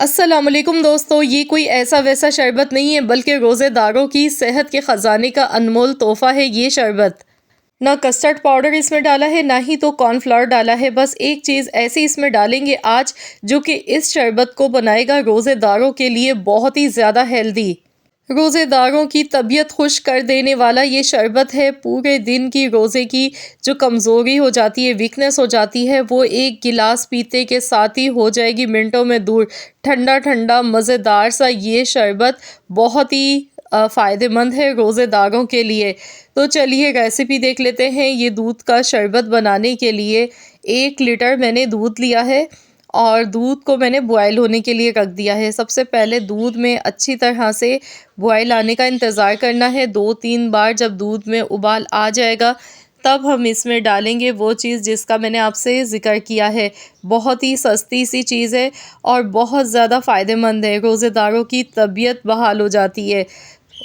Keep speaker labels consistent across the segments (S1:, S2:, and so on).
S1: अस्सलामुअलैकुम दोस्तों, ये कोई ऐसा वैसा शरबत नहीं है बल्कि रोज़ेदारों की सेहत के ख़जाने का अनमोल तोहफ़ा है ये शरबत। ना कस्टर्ड पाउडर इसमें डाला है, ना ही तो कॉर्नफ्लावर डाला है। बस एक चीज़ ऐसी इसमें डालेंगे आज, जो कि इस शरबत को बनाएगा रोज़ेदारों के लिए बहुत ही ज़्यादा हेल्दी। रोज़ेदारों की तबीयत खुश कर देने वाला ये शरबत है। पूरे दिन की रोज़े की जो कमज़ोरी हो जाती है, वीकनेस हो जाती है, वो एक गिलास पीते के साथ ही हो जाएगी मिनटों में दूर। ठंडा ठंडा मज़ेदार सा ये शरबत बहुत ही फ़ायदेमंद है रोज़ेदारों के लिए। तो चलिए रेसिपी देख लेते हैं। ये दूध का शरबत बनाने के लिए 1 लीटर मैंने दूध लिया है और दूध को मैंने बॉयल होने के लिए रख दिया है। सबसे पहले दूध में अच्छी तरह से बॉयल आने का इंतज़ार करना है। 2-3 बार जब दूध में उबाल आ जाएगा, तब हम इसमें डालेंगे वो चीज़ जिसका मैंने आपसे ज़िक्र किया है। बहुत ही सस्ती सी चीज़ है और बहुत ज़्यादा फ़ायदेमंद है। रोज़ेदारों की तबीयत बहाल हो जाती है।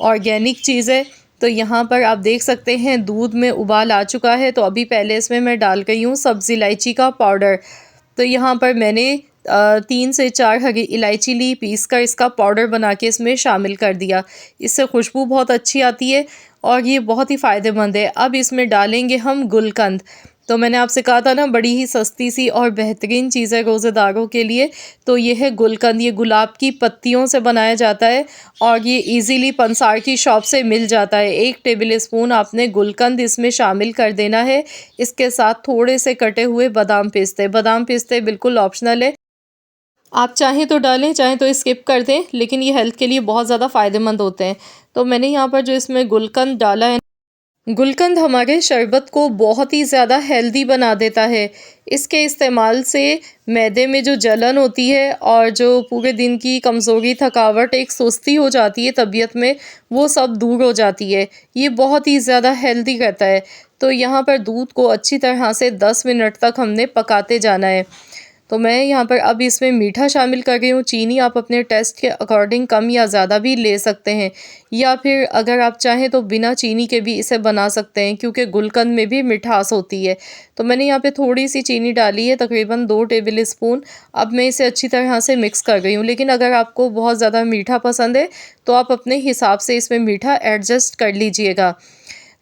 S1: ऑर्गेनिक चीज़ है। तो यहाँ पर आप देख सकते हैं दूध में उबाल आ चुका है, तो अभी पहले इसमें मैं डाल रही हूँ सब्ज़ इलायची का पाउडर। तो यहाँ पर मैंने 3 से 4 हरी इलायची ली, पीस कर इसका पाउडर बना के इसमें शामिल कर दिया। इससे खुशबू बहुत अच्छी आती है और ये बहुत ही फ़ायदेमंद है। अब इसमें डालेंगे हम गुलकंद। तो मैंने आपसे कहा था ना, बड़ी ही सस्ती सी और बेहतरीन चीज़ है रोज़ेदारों के लिए। तो ये है गुलकंद। ये गुलाब की पत्तियों से बनाया जाता है और ये इजीली पंसार की शॉप से मिल जाता है। 1 टेबल स्पून आपने गुलकंद इसमें शामिल कर देना है। इसके साथ थोड़े से कटे हुए बादाम पिस्ते। बादाम पिस्ते बिल्कुल ऑप्शनल है। आप चाहें तो डालें, चाहें तो स्किप कर दें, लेकिन ये हेल्थ के लिए बहुत ज़्यादा फ़ायदेमंद होते हैं। तो मैंने यहाँ पर जो इसमें गुलकंद डाला है, गुलकंद हमारे शरबत को बहुत ही ज़्यादा हेल्दी बना देता है। इसके इस्तेमाल से मैदे में जो जलन होती है और जो पूरे दिन की कमज़ोरी, थकावट, एक सुस्ती हो जाती है तबीयत में, वो सब दूर हो जाती है। ये बहुत ही ज़्यादा हेल्दी रहता है। तो यहाँ पर दूध को अच्छी तरह से 10 मिनट तक हमने पकाते जाना है। तो मैं यहाँ पर अब इसमें मीठा शामिल कर रही हूँ। चीनी आप अपने टेस्ट के अकॉर्डिंग कम या ज़्यादा भी ले सकते हैं, या फिर अगर आप चाहें तो बिना चीनी के भी इसे बना सकते हैं, क्योंकि गुलकंद में भी मिठास होती है। तो मैंने यहाँ पे थोड़ी सी चीनी डाली है, तकरीबन 2 टेबल स्पून। अब मैं इसे अच्छी तरह से मिक्स कर रही हूँ। लेकिन अगर आपको बहुत ज़्यादा मीठा पसंद है, तो आप अपने हिसाब से इसमें मीठा एडजस्ट कर लीजिएगा।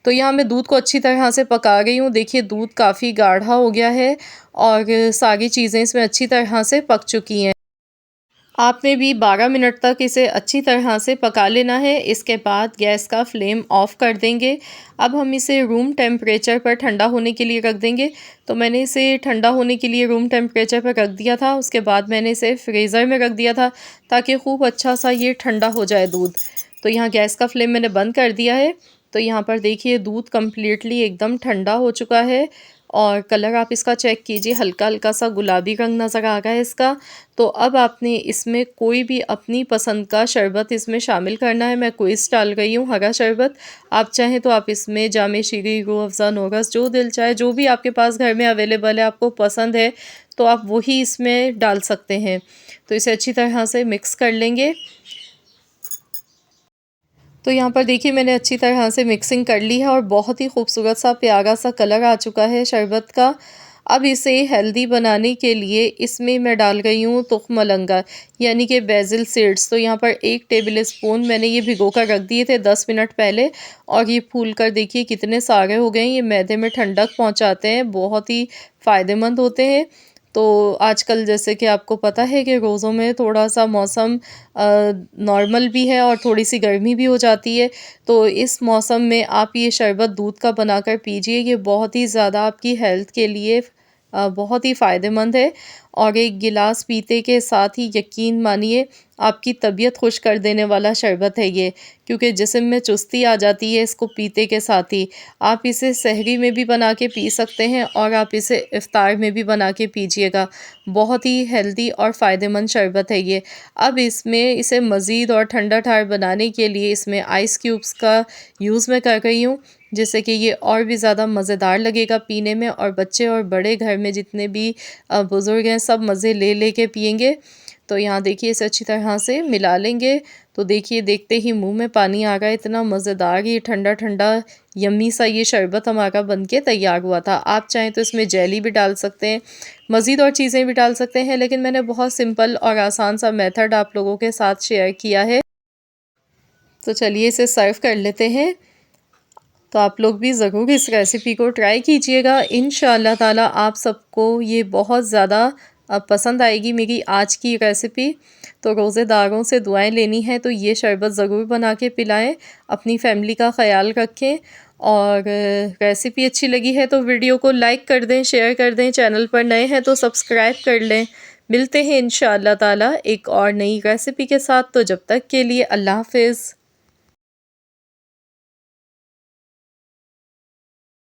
S1: तो यहाँ मैं दूध को अच्छी तरह से पका रही हूँ। देखिए दूध काफ़ी गाढ़ा हो गया है और सारी चीज़ें इसमें अच्छी तरह से पक चुकी हैं। आपने भी 12 मिनट तक इसे अच्छी तरह से पका लेना है। इसके बाद गैस का फ्लेम ऑफ़ कर देंगे। अब हम इसे रूम टेम्परेचर पर ठंडा होने के लिए रख देंगे। तो मैंने इसे ठंडा होने के लिए रूम टेम्परेचर पर रख दिया था। उसके बाद मैंने इसे फ्रीज़र में रख दिया था, ताकि खूब अच्छा सा ये ठंडा हो जाए दूध। तो यहाँ गैस का फ्लेम मैंने बंद कर दिया है। तो यहाँ पर देखिए दूध कम्प्लीटली एकदम ठंडा हो चुका है और कलर आप इसका चेक कीजिए, हल्का हल्का सा गुलाबी रंग नज़र आ रहा है इसका। तो अब आपने इसमें कोई भी अपनी पसंद का शरबत इसमें शामिल करना है। मैं क्विज़ डाल रही हूँ, हरा शरबत। आप चाहें तो आप इसमें जामे शीरी, रूह अफ़ज़ा, नोगस, जो दिल चाहे, जो भी आपके पास घर में अवेलेबल है, आपको पसंद है, तो आप वही इसमें डाल सकते हैं। तो इसे अच्छी तरह से मिक्स कर लेंगे। तो यहाँ पर देखिए मैंने अच्छी तरह से मिक्सिंग कर ली है और बहुत ही खूबसूरत सा प्यारा सा कलर आ चुका है शरबत का। अब इसे हेल्दी बनाने के लिए इसमें मैं डाल रही हूँ तुख्म मलंगा, यानी कि बेसिल सीड्स। तो यहाँ पर 1 टेबल स्पून मैंने ये भिगो कर रख दिए थे 10 मिनट पहले, और ये फूल कर देखिए कितने सारे हो गए हैं। ये मैदे में ठंडक पहुँचाते हैं, बहुत ही फ़ायदेमंद होते हैं। तो आजकल जैसे कि आपको पता है कि रोज़ों में थोड़ा-सा मौसम नॉर्मल भी है और थोड़ी-सी गर्मी भी हो जाती है। तो इस मौसम में आप ये शरबत दूध का बनाकर पीजिए। ये बहुत ही ज़्यादा आपकी हेल्थ के लिए बहुत ही फ़ायदेमंद है और एक गिलास पीते के साथ ही यकीन मानिए आपकी तबीयत खुश कर देने वाला शरबत है ये, क्योंकि जिस्म में चुस्ती आ जाती है इसको पीते के साथ ही। आप इसे सहरी में भी बना के पी सकते हैं और आप इसे इफ़्तार में भी बना के पीजिएगा। बहुत ही हेल्दी और फ़ायदेमंद शरबत है ये। अब इसमें इसे मज़ीद और ठंडा ठार बनाने के लिए इसमें आइस क्यूब्स का यूज़ मैं कर रही हूँ, जिससे कि ये और भी ज़्यादा मज़ेदार लगेगा पीने में, और बच्चे और बड़े घर में जितने भी बुज़ुर्ग हैं सब मज़े ले ले के पिएँगे। तो यहाँ देखिए इसे अच्छी तरह से मिला लेंगे। तो देखिए देखते ही मुंह में पानी आ गया, इतना मज़ेदार ये ठंडा ठंडा यम्मी सा ये शरबत हमारा बनके तैयार हुआ था। आप चाहें तो इसमें जेली भी डाल सकते हैं, मज़ीद और चीज़ें भी डाल सकते हैं, लेकिन मैंने बहुत सिंपल और आसान सा मेथड आप लोगों के साथ शेयर किया है। तो चलिए इसे सर्व कर लेते हैं। तो आप लोग भी ज़रूर इस रेसिपी को ट्राई कीजिएगा। इंशाअल्लाह ताला आप सबको ये बहुत ज़्यादा पसंद आएगी मेरी आज की रेसिपी। तो रोज़ेदारों से दुआएं लेनी है तो ये शरबत ज़रूर बना के पिलाएं, अपनी फैमिली का ख़याल रखें। और रेसिपी अच्छी लगी है तो वीडियो को लाइक कर दें, शेयर कर दें, चैनल पर नए हैं तो सब्सक्राइब कर लें। मिलते हैं इंशाअल्लाह ताला एक और नई रेसिपी के साथ। तो जब तक के लिए अल्लाह हाफ़िज़।